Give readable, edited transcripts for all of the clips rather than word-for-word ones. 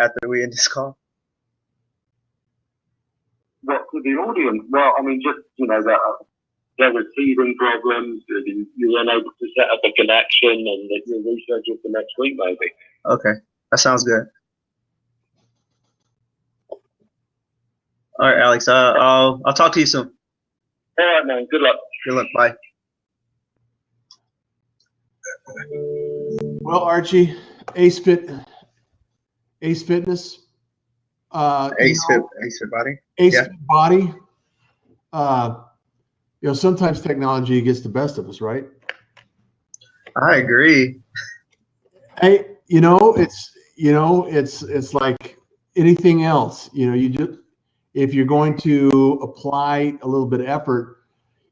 after we end this call? What to the audience? Well, I mean, just, that there were teething problems, and you weren't able to set up a connection, and that you'll reschedule for next week, maybe. Okay, that sounds good. All right, Alex, I'll talk to you soon. All right, man. Good luck. Good luck. Bye. Well, Archie, Ace Fitness. Ace Fit Body. Ace Fit Body. Sometimes technology gets the best of us, right? I agree. It's like anything else. You just, if you're going to apply a little bit of effort,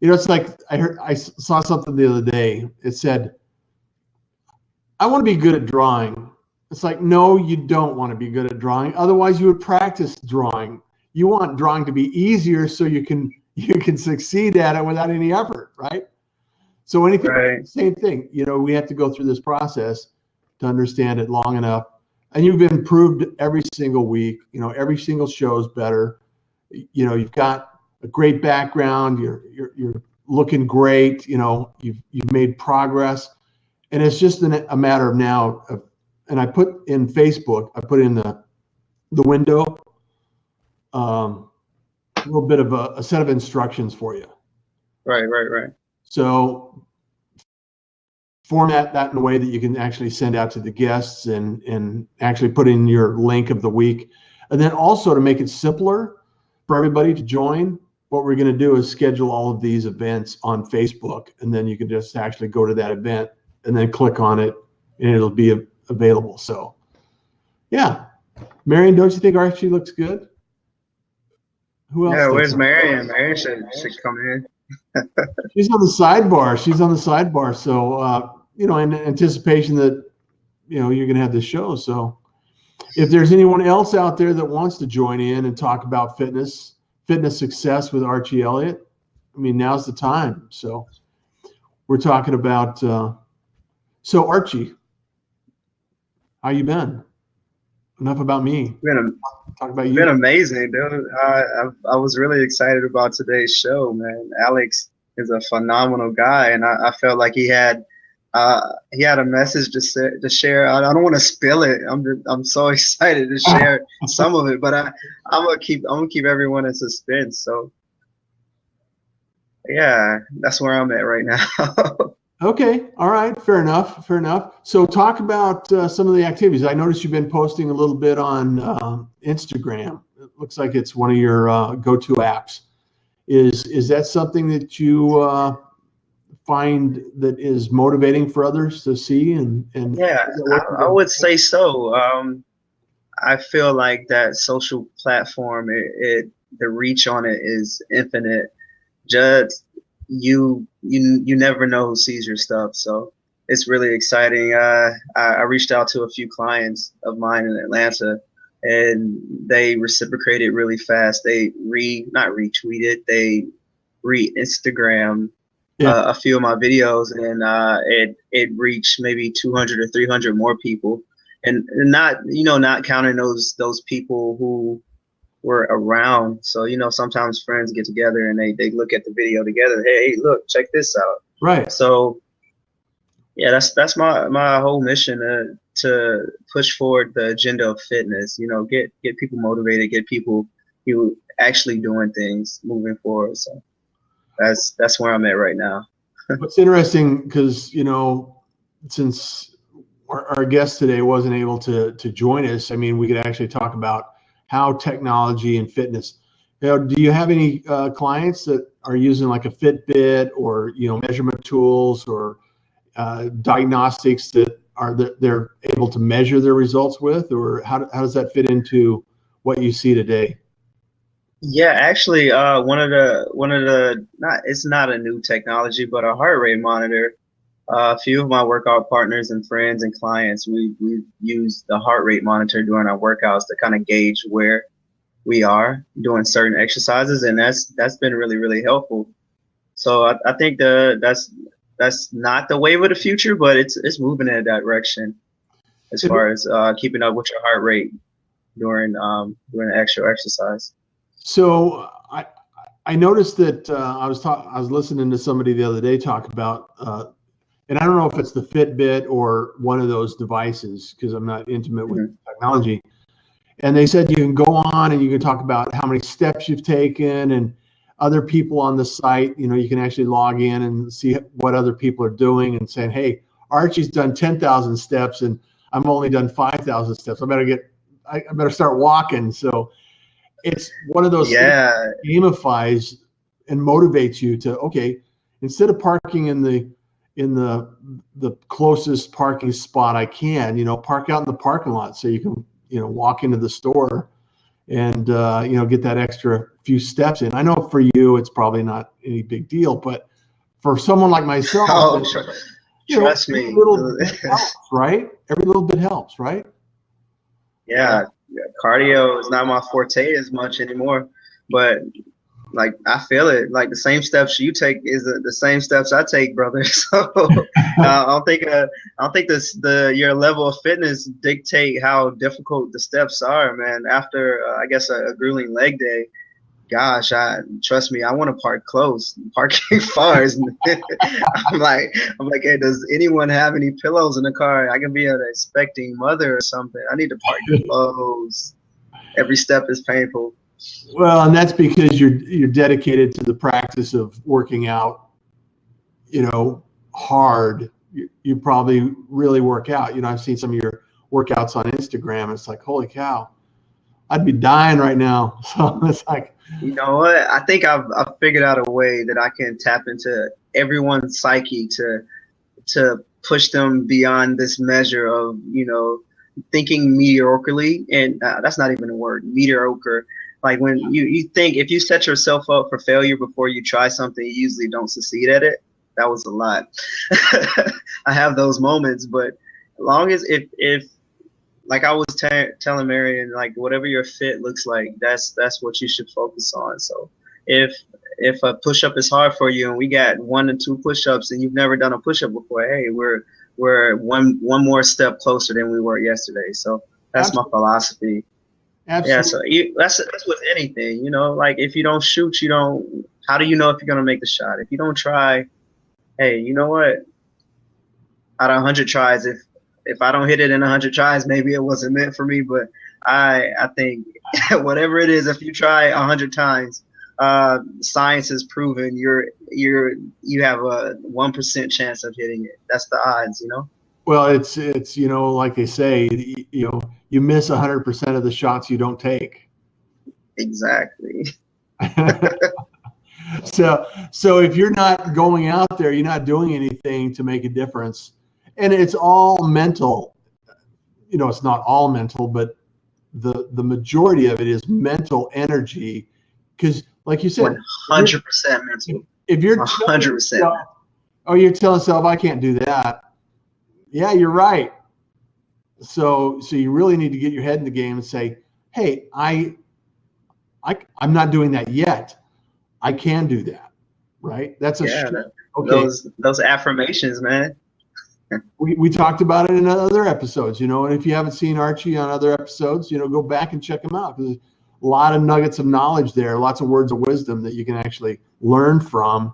it's like I saw something the other day. It said, I want to be good at drawing. It's like, no, you don't want to be good at drawing. Otherwise, you would practice drawing. You want drawing to be easier so you can succeed at it without any effort, right? So anything, right. Same thing. We have to go through this process to understand it long enough. And you've improved every single week. Every single show is better. You've got a great background. You're looking great. You've made progress, and it's just a matter of now. And I put in Facebook. I put in the window a little bit of a set of instructions for you. Right. So format that in a way that you can actually send out to the guests and actually put in your link of the week. And then also, to make it simpler for everybody to join, what we're going to do is schedule all of these events on Facebook, and then you can just actually go to that event and then click on it, and it'll be available. So yeah, Marion, don't you think Archie looks good? Who else? Yeah, where's Marion? Marion should come in. She's on the sidebar. So in anticipation that you're going to have this show. So if there's anyone else out there that wants to join in and talk about fitness success with Archie Elliot, now's the time. So we're talking about. So Archie, how you been? Enough about me. Talk about you. Been amazing, dude. I was really excited about today's show, man. Alex is a phenomenal guy, and I felt like he had a message to share. I don't want to spill it. I'm so excited to share some of it, but I'm gonna keep everyone in suspense. So yeah, that's where I'm at right now. Okay. All right. Fair enough. So talk about some of the activities. I noticed you've been posting a little bit on Instagram. It looks like it's one of your go-to apps. Is that something that you find that is motivating for others to see? And yeah, I would say so. I feel like that social platform, the reach on it is infinite. Just you never know who sees your stuff, so it's really exciting. I reached out to a few clients of mine in Atlanta, and they reciprocated really fast. They not retweeted, they re-Instagram a few of my videos, and it reached maybe 200 or 300 more people, and not counting those people who were around. So sometimes friends get together and they look at the video together. Hey, look, check this out. Right. So yeah, that's my whole mission, to push forward the agenda of fitness. Get people motivated, get people actually doing things, moving forward. So that's where I'm at right now. It's interesting because since our guest today wasn't able to join us, we could actually talk about how technology and fitness. Do you have any clients that are using like a Fitbit or measurement tools or diagnostics that they're able to measure their results with, or how does that fit into what you see today? Yeah, actually, it's not a new technology, but a heart rate monitor. A few of my workout partners and friends and clients, we use the heart rate monitor during our workouts to kind of gauge where we are doing certain exercises, and that's been really, really helpful. So I think that's not the wave of the future, but it's moving in that direction as far as keeping up with your heart rate. during the actual exercise. So I noticed that I was listening to somebody the other day talk about, and I don't know if it's the Fitbit or one of those devices because I'm not intimate with technology. And they said you can go on and you can talk about how many steps you've taken and other people on the site. You know, you can actually log in and see what other people are doing and saying, hey, Archie's done 10,000 steps and I'm only done 5,000 steps. I better start walking. So it's one of those things that gamifies and motivates you to, okay, instead of parking in the closest parking spot I can, you know, park out in the parking lot so you can, you know, walk into the store and, you know, get that extra few steps in. I know for you, it's probably not any big deal, but for someone like myself, trust me, every little bit helps, right? Every little bit helps, right? Yeah, cardio is not my forte as much anymore, but like I feel it. Like the same steps you take is the same steps I take, brother. So I don't think your level of fitness dictate how difficult the steps are, man. After I guess a grueling leg day, gosh, trust me, I want to park close. Parking far is I'm like, hey, does anyone have any pillows in the car? I can be an expecting mother or something. I need to park close. Every step is painful. Well, and that's because you're dedicated to the practice of working out, you know, hard. You probably really work out. You know, I've seen some of your workouts on Instagram. It's like, holy cow, I'd be dying right now. So it's like, you know what? I think I've figured out a way that I can tap into everyone's psyche to push them beyond this measure of, you know, thinking mediocrely, and that's not even a word, mediocre. Like when you think if you set yourself up for failure before you try something, you usually don't succeed at it. That was a lot. I have those moments, but as long as if like I was telling Marion, like whatever your fit looks like, that's what you should focus on. So if a push-up is hard for you and we got 1 and 2 push-ups and you've never done a push-up before, hey, we're one more step closer than we were yesterday. So that's my philosophy. Absolutely. Yeah, so that's with anything, you know, like if you don't shoot, how do you know if you're going to make the shot? If you don't try, hey, you know what? Out of 100 tries, if I don't hit it in 100 tries, maybe it wasn't meant for me, but I think whatever it is, if you try 100 times, science has proven you have a 1% chance of hitting it. That's the odds, you know? Well, it's you know, like they say, you know, you miss 100% of the shots you don't take. Exactly. So if you're not going out there, you're not doing anything to make a difference, and it's all mental. You know, it's not all mental, but the majority of it is mental energy, because, like you said, 100% mental. If you're 100%, you're telling yourself, I can't do that. Yeah, you're right. So you really need to get your head in the game and say, hey, I'm not doing that yet. I can do that, right? That's okay. Those affirmations, man. We talked about it in other episodes, you know, and if you haven't seen Archie on other episodes, you know, go back and check them out, because there's a lot of nuggets of knowledge there, lots of words of wisdom that you can actually learn from.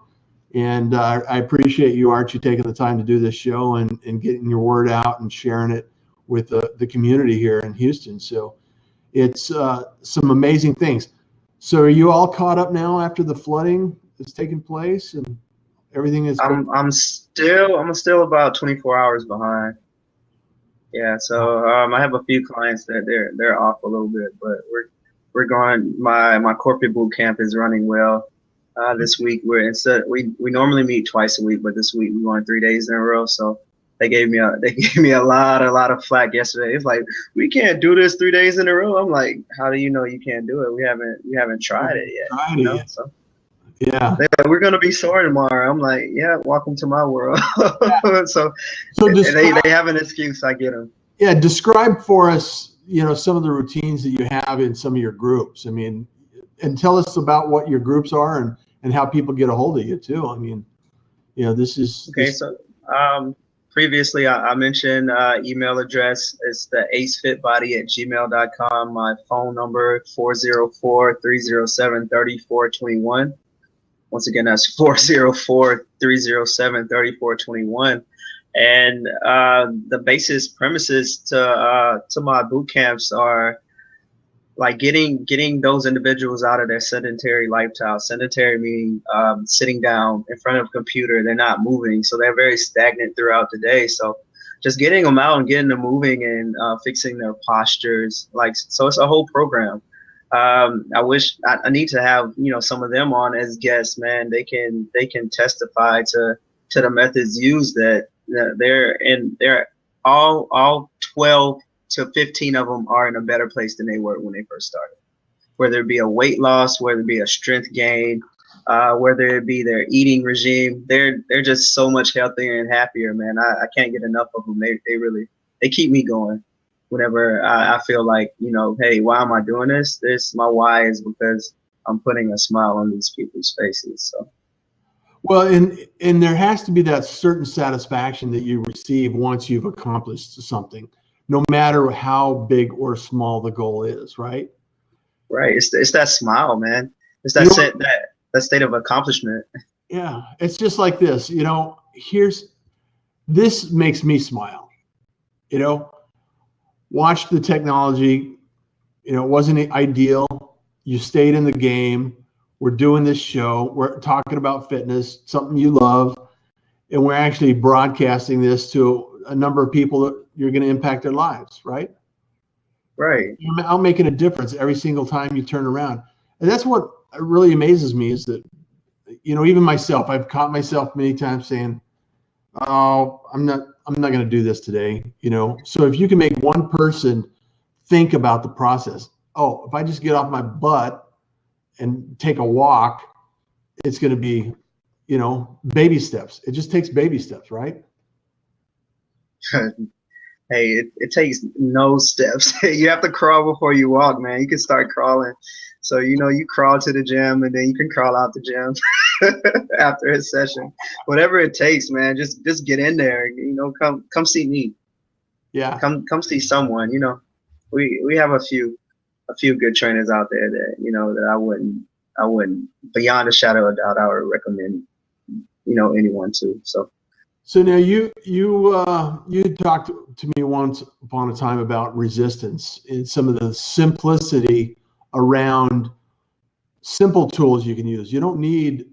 And I appreciate you, Archie, taking the time to do this show and getting your word out and sharing it with the community here in Houston. So it's some amazing things. So are you all caught up now after the flooding that's taken place and everything is? I'm still about 24 hours behind. Yeah, so I have a few clients that they're off a little bit, but we're going. My corporate boot camp is running well. This week we normally meet twice a week, but this week we're going 3 days in a row. So they gave me a lot of flack yesterday. It's like, we can't do this 3 days in a row. I'm like, how do you know you can't do it? We haven't tried it yet. You know? So yeah, they're like, we're gonna be sore tomorrow. I'm like, yeah, welcome to my world. so they have an excuse. I get them. Yeah, describe for us, you know, some of the routines that you have in some of your groups. I mean, and tell us about what your groups are and how people get a hold of you too. I mean, you know, this is okay. So previously I mentioned email address. It's the acefitbody@gmail.com. My phone number 404-307-3421. Once again, that's 404-307-3421. And the basis premises to my boot camps are like getting those individuals out of their sedentary lifestyle. Sedentary meaning sitting down in front of a computer, they're not moving, so they're very stagnant throughout the day. So just getting them out and getting them moving and fixing their postures, like, so it's a whole program. I wish I need to have some of them on as guests, man. They can testify to the methods used. That they're all 12 to 15 of them are in a better place than they were when they first started. Whether it be a weight loss, whether it be a strength gain, whether it be their eating regime, they're just so much healthier and happier, man. I can't get enough of them. They keep me going. Whenever I feel like, hey, why am I doing this? My why is because I'm putting a smile on these people's faces. So. Well, and there has to be that certain satisfaction that you receive once you've accomplished something, no matter how big or small the goal is, right? Right. It's that smile, man. It's that state of accomplishment. Yeah. It's just like this, this makes me smile, watch the technology, it wasn't ideal. You stayed in the game. We're doing this show. We're talking about fitness, something you love, and we're actually broadcasting this to a number of people that you're going to impact their lives, right? Right. I'm making a difference every single time you turn around. And that's what really amazes me is that, even myself, I've caught myself many times saying, oh, I'm not going to do this today, So if you can make one person think about the process, oh, if I just get off my butt and take a walk, it's going to be, baby steps. It just takes baby steps, right? Hey, it takes no steps. You have to crawl before you walk, man. You can start crawling. So, you crawl to the gym and then you can crawl out the gym after a session. Whatever it takes, man, just get in there. Come see me. Yeah. Come see someone. We have a few good trainers out there that, that I wouldn't beyond a shadow of a doubt, I would recommend, anyone to. So now you talked to me once upon a time about resistance and some of the simplicity around simple tools you can use. You don't need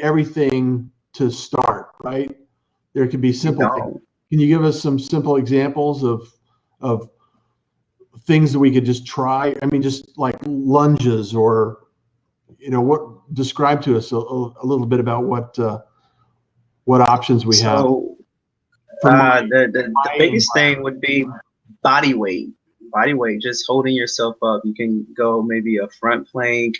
everything to start, right? There could be simple things. Can you give us some simple examples of things that we could just try? I mean, just like lunges or, describe to us a little bit about what options we have. So the biggest thing would be body weight. Body weight, just holding yourself up. You can go maybe a front plank,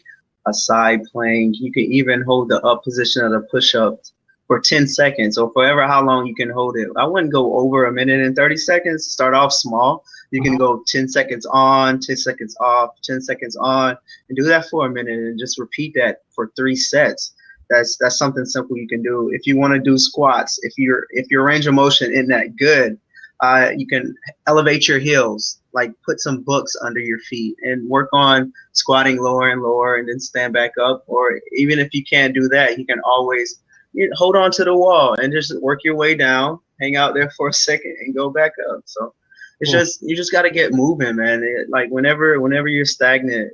a side plank. You can even hold the up position of the push-up for 10 seconds or forever how long you can hold it. I wouldn't go over 1 minute and 30 seconds. Start off small. You can go 10 seconds on, 10 seconds off, 10 seconds on, and do that for a minute and just repeat that for 3 sets. That's something simple you can do. If you want to do squats, if your range of motion isn't that good, you can elevate your heels, like put some books under your feet and work on squatting lower and lower and then stand back up. Or even if you can't do that, you can always hold on to the wall and just work your way down, hang out there for a second and go back up. So it's you just got to get moving, man. Like whenever you're stagnant,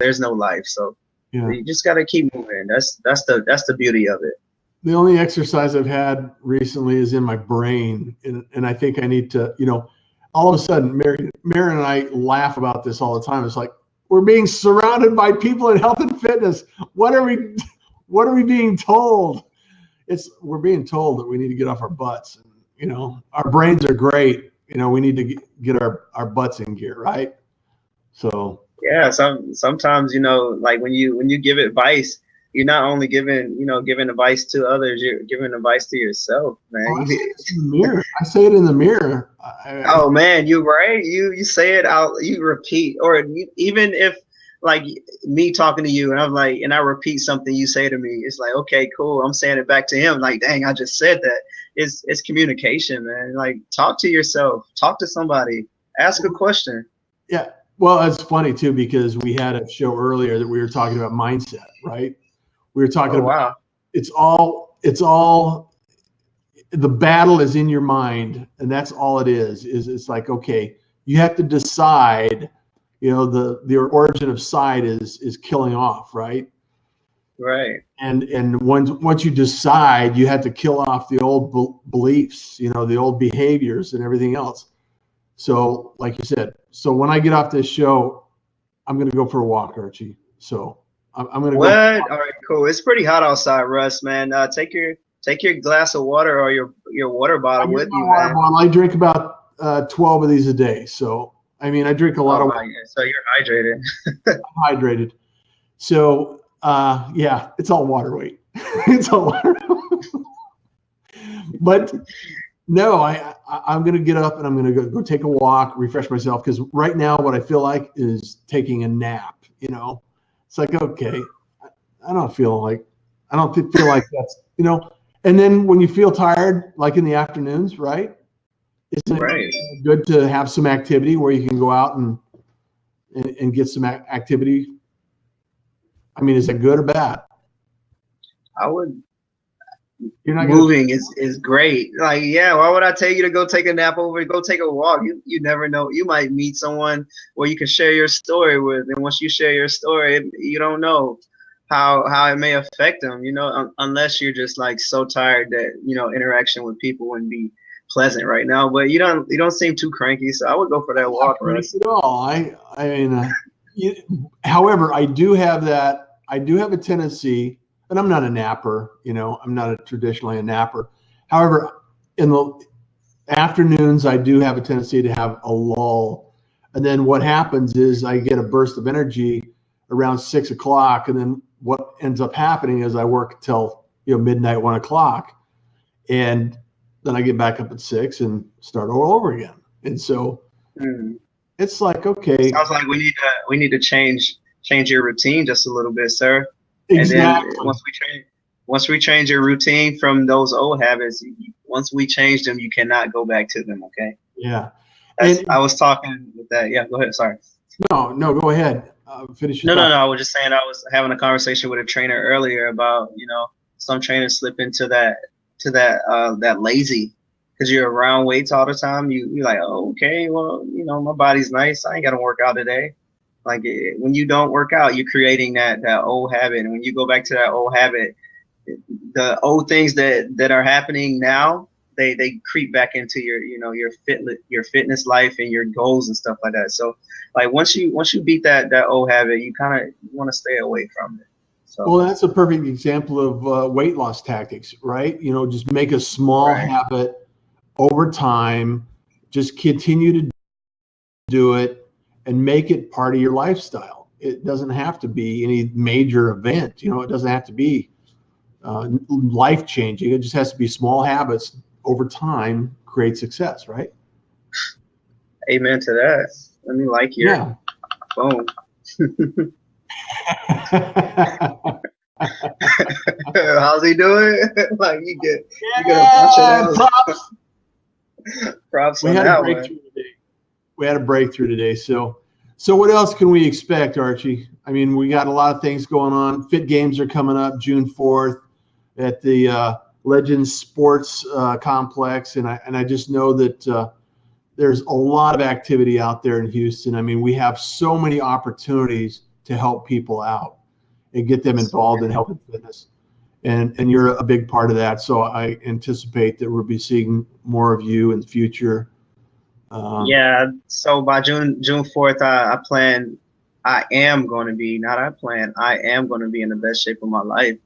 there's no life. So you just got to keep moving. That's the beauty of it. The only exercise I've had recently is in my brain, and I think I need to, all of a sudden, Marion and I laugh about this all the time. It's like we're being surrounded by people in health and fitness. What are we being told? We're being told that we need to get off our butts. And, our brains are great. We need to get our butts in gear, right? So yeah, sometimes like when you give advice, you're not only giving advice to others, you're giving advice to yourself, man. I say it in the mirror. I say it in the mirror. Oh man, you're right. You say it out. You repeat, or even if like me talking to you, and I'm like, and I repeat something you say to me. It's like, okay, cool. I'm saying it back to him. Like, dang, I just said that. It's communication, man. Like, talk to yourself. Talk to somebody. Ask a question. Yeah. Well, it's funny too, because we had a show earlier that we were talking about mindset, right? We were talking about Wow. it's all the battle is in your mind, and that's all it is it's like, okay, you have to decide, the origin of side is killing off, right? And once you decide, you have to kill off the old beliefs, the old behaviors and everything else. So like you said, so when I get off this show, I'm going to go for a walk, Archie. So I'm going to go. All right, cool. It's pretty hot outside, Russ, man. Take your glass of water or your water bottle with you, man. I drink about 12 of these a day. So, I mean, I drink a lot of water. So you're hydrated. I'm hydrated. So, yeah, it's all water weight. It's all water. But no, I'm going to get up and I'm going to go take a walk, refresh myself. Because right now what I feel like is taking a nap, It's like, okay, I don't feel like that's, And then when you feel tired, like in the afternoons, right? Isn't it good to have some activity where you can go out and get some activity? I mean, is it good or bad? Moving is great. Like, yeah, why would I tell you to go take a nap go take a walk? You never know. You might meet someone where you can share your story with, and once you share your story, you don't know how it may affect them, unless you're just like so tired that, interaction with people wouldn't be pleasant right now. But you don't seem too cranky, so I would go for that walk. Not at all. I mean, however, I do have a tendency. And I'm not a napper, I'm not traditionally a napper. However, in the afternoons, I do have a tendency to have a lull. And then what happens is I get a burst of energy around 6 o'clock. And then what ends up happening is I work till, midnight, 1 o'clock. And then I get back up at 6 and start all over again. And so it's like, okay. Sounds like we need to change your routine just a little bit, sir. Exactly. And then once we change your routine from those old habits, once we change them, you cannot go back to them. Okay. Yeah. I was talking with that. Yeah. Go ahead. Sorry. No. Go ahead. Finish. No. I was just saying I was having a conversation with a trainer earlier about some trainers slip into that lazy because you're around weights all the time. You're like, oh, okay, well, my body's nice. I ain't got to work out today. Like when you don't work out, you're creating that old habit. And when you go back to that old habit, the old things that are happening now, they creep back into your fitness life and your goals and stuff like that. So like once you beat that old habit, you kind of want to stay away from it. So, well, that's a perfect example of weight loss tactics, right? Just make a small habit over time, just continue to do it, and make it part of your lifestyle. It doesn't have to be any major event. It doesn't have to be life-changing. It just has to be small habits over time create success, right? Amen to that. Let me like your phone. How's he doing? Like you get a bunch of props. Props. We had a breakthrough today. We had a breakthrough today. So what else can we expect, Archie? I mean, we got a lot of things going on. Fit Games are coming up June 4th at the Legends Sports Complex, and I just know that there's a lot of activity out there in Houston. I mean, we have so many opportunities to help people out and get them involved in health and fitness, and you're a big part of that. So I anticipate that we'll be seeing more of you in the future. So by June 4th, I am going to be in the best shape of my life.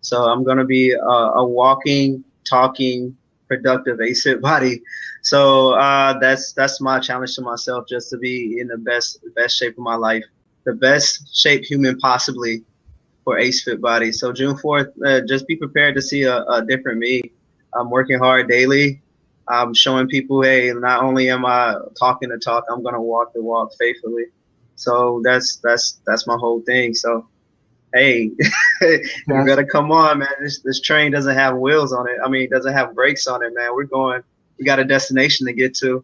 So I'm going to be a walking, talking, productive ACE body. So that's my challenge to myself, just to be in the best shape of my life, the best shape human possibly for Ace Fit Body. So June 4th, just be prepared to see a different me. I'm working hard daily. I'm showing people, hey, not only am I talking the talk, I'm going to walk the walk faithfully. So that's my whole thing. So hey, you better come on, man. This train doesn't have wheels on it. I mean, it doesn't have brakes on it, man. We got a destination to get to.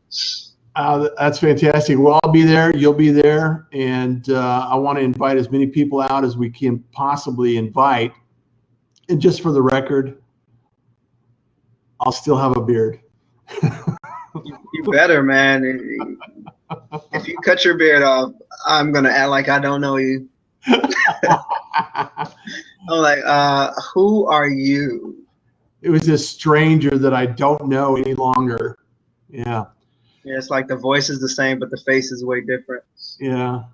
That's fantastic. Well, I'll be there. You'll be there. And I want to invite as many people out as we can possibly invite. And just for the record, I'll still have a beard. You better, man. If you cut your beard off, I'm going to act like I don't know you. I'm like, who are you? It was this stranger that I don't know any longer. Yeah. Yeah, it's like the voice is the same, but the face is way different. Yeah.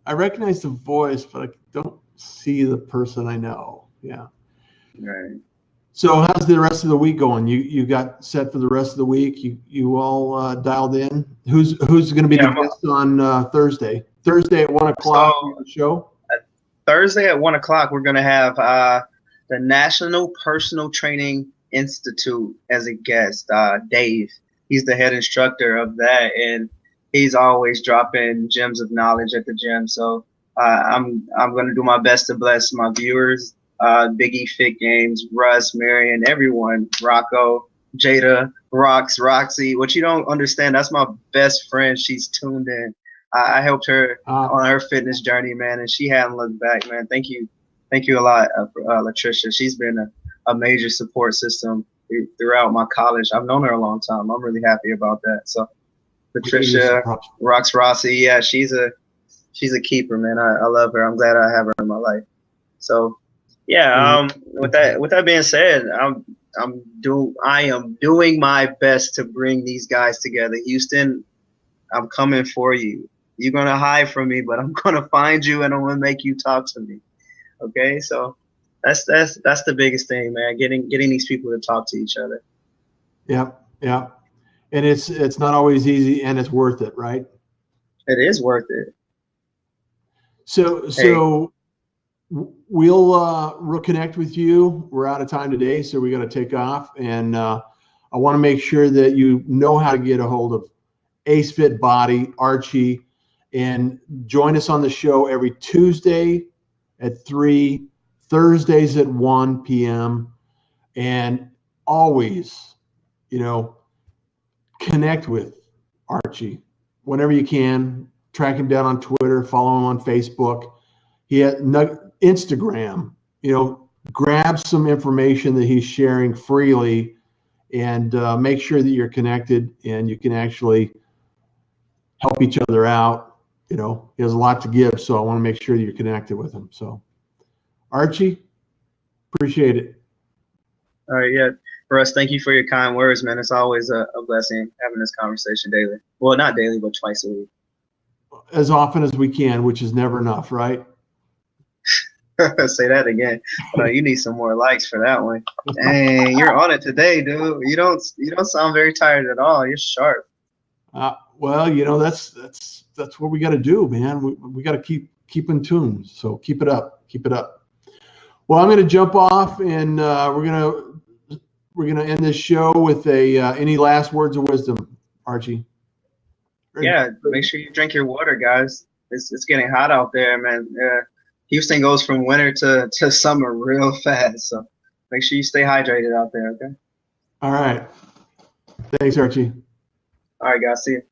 I recognize the voice, but I don't see the person I know. Yeah. Right. So how's the rest of the week going? You got set for the rest of the week? You all dialed in? Who's going to be the guest on Thursday? Thursday at 1:00 on the show? Thursday at 1:00, we're going to have the National Personal Training Institute as a guest, Dave. He's the head instructor of that, and he's always dropping gems of knowledge at the gym. So I'm going to do my best to bless my viewers, Biggie, Fit Games, Russ, Marion, everyone, Rocco, Jada, Roxy. What you don't understand, that's my best friend. She's tuned in. I helped her on her fitness journey, man, and she hadn't looked back, man. Thank you a lot, Latricia. She's been a major support system throughout my college. I've known her a long time. I'm really happy about that. So, Patricia, Rossi, yeah, she's a keeper, man. I love her. I'm glad I have her in my life. So, yeah. With that being said, I am doing my best to bring these guys together. Houston, I'm coming for you. You're gonna hide from me, but I'm gonna find you and I'm gonna make you talk to me. Okay, so that's the biggest thing, man. Getting these people to talk to each other. Yeah, and it's not always easy, and it's worth it, right? It is worth it. So we'll reconnect with you. We're out of time today, so we got to take off, and I want to make sure that you know how to get a hold of Ace Fit Body, Archie, and join us on the show every Tuesday at 3, Thursdays at 1 p.m. And always, connect with Archie whenever you can. Track him down on Twitter, follow him on Facebook. He has Instagram. Grab some information that he's sharing freely, and make sure that you're connected and you can actually help each other out. He has a lot to give, so I want to make sure that you're connected with him. So, Archie, appreciate it. All right, yeah. Russ, thank you for your kind words, man. It's always a blessing having this conversation daily. Well, not daily, but twice a week. As often as we can, which is never enough, right? Say that again. You need some more likes for that one. Dang, you're on it today, dude. You don't sound very tired at all. You're sharp. Well, that's what we got to do, man. We got to keep in tune. So keep it up. Well, I'm going to jump off, and we're gonna end this show with any last words of wisdom, Archie. Yeah, make sure you drink your water, guys. It's getting hot out there, man. Houston goes from winter to summer real fast, so make sure you stay hydrated out there. Okay. All right. Thanks, Archie. All right, guys. See you.